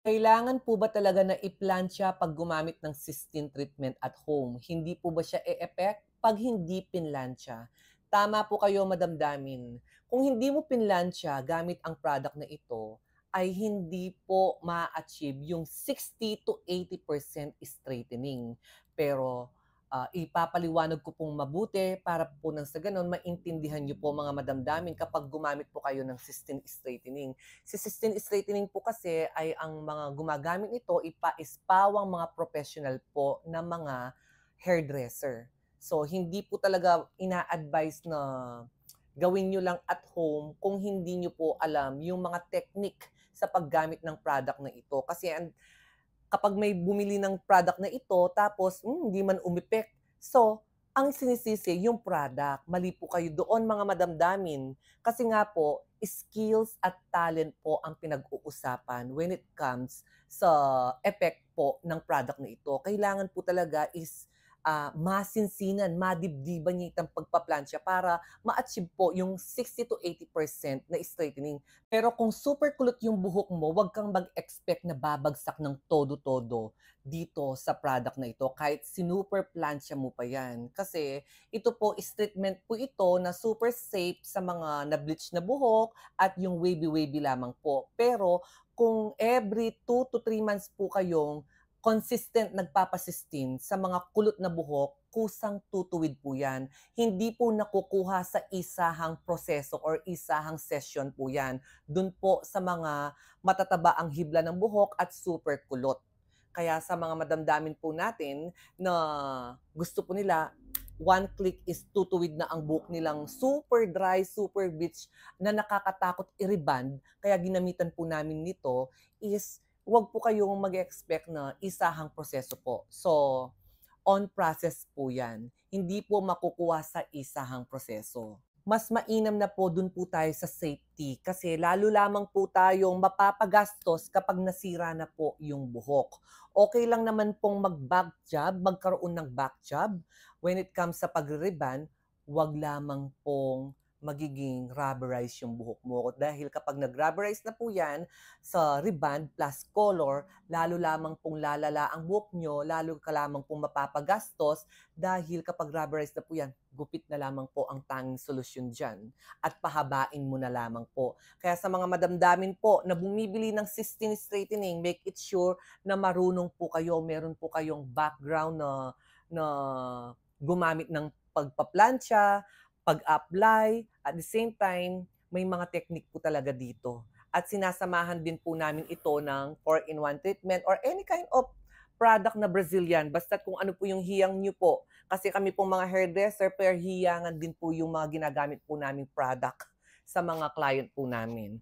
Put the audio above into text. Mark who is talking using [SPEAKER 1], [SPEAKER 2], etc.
[SPEAKER 1] Kailangan po ba talaga na i-plancha 'pag gumamit ng cysteine treatment at home? Hindi po ba siya e-effect 'pag hindi pinlantsa? Tama po kayo, Madam Damin. Kung hindi mo pinlantsa gamit ang product na ito, ay hindi po ma-achieve yung 60 to 80% straightening. Pero, ipapaliwanag ko pong mabuti para po nang sa gano'n maintindihan niyo po mga madamdamin kapag gumamit po kayo ng cysteine straightening. Si cysteine straightening po kasi ay ang mga gumagamit nito is pawang mga professional po na mga hairdresser. So, hindi po talaga ina-advise na gawin nyo lang at home kung hindi nyo po alam yung mga technique sa paggamit ng product na ito. Kasi kapag may bumili ng product na ito tapos hindi man umepek. So, ang sinisisi yung product. Mali po kayo doon mga madamdamin. Kasi nga po, skills at talent po ang pinag-uusapan when it comes sa effect po ng product na ito. Kailangan po talaga is masinsinan, madibdiban niya itang pagpaplansya para ma-achieve po yung 60 to 80% na straightening. Pero kung super kulot yung buhok mo, wag kang mag-expect na babagsak ng todo-todo dito sa product na ito kahit sinuper plancha mo pa yan. Kasi ito po is treatment po ito na super safe sa mga na-bleach na buhok at yung wavy-wavy lamang po. Pero kung every 2 to 3 months po kayong consistent nagpapasistin sa mga kulot na buhok, kusang tutuwid po yan. Hindi po nakukuha sa isahang proseso or isahang session po yan. Dun po sa mga matataba ang hibla ng buhok at super kulot. Kaya sa mga madamdamin po natin na gusto po nila, one click is tutuwid na ang buhok nilang super dry, super beach na nakakatakot i-reband. Kaya ginamitan po namin nito is wag po kayong mag-expect na isahang proseso po. So, on process po yan. Hindi po makukuha sa isahang proseso. Mas mainam na po dun po tayo sa safety kasi lalo lamang po tayong mapapagastos kapag nasira na po yung buhok. Okay lang naman pong mag-back job, magkaroon ng back job. When it comes sa pagre-reband, wag lamang pong magiging rubberize yung buhok mo. Dahil kapag nag-rubberize na po yan sa reband plus color, lalo lamang pong lalala ang buhok nyo, lalo ka lamang pong mapapagastos dahil kapag rubberize na po yan, gupit na lamang po ang tanging solusyon dyan at pahabain mo na lamang po. Kaya sa mga madamdamin po na bumibili ng cysteine straightening, make it sure na marunong po kayo, meron po kayong background na gumamit ng pagpaplansya, pag-apply, at the same time, may mga technique po talaga dito. At sinasamahan din po namin ito ng 4-in-1 treatment or any kind of product na Brazilian. Basta kung ano po yung hiyang nyo po. Kasi kami pong mga hairdresser, per hiyangan din po yung mga ginagamit po namin product sa mga client po namin.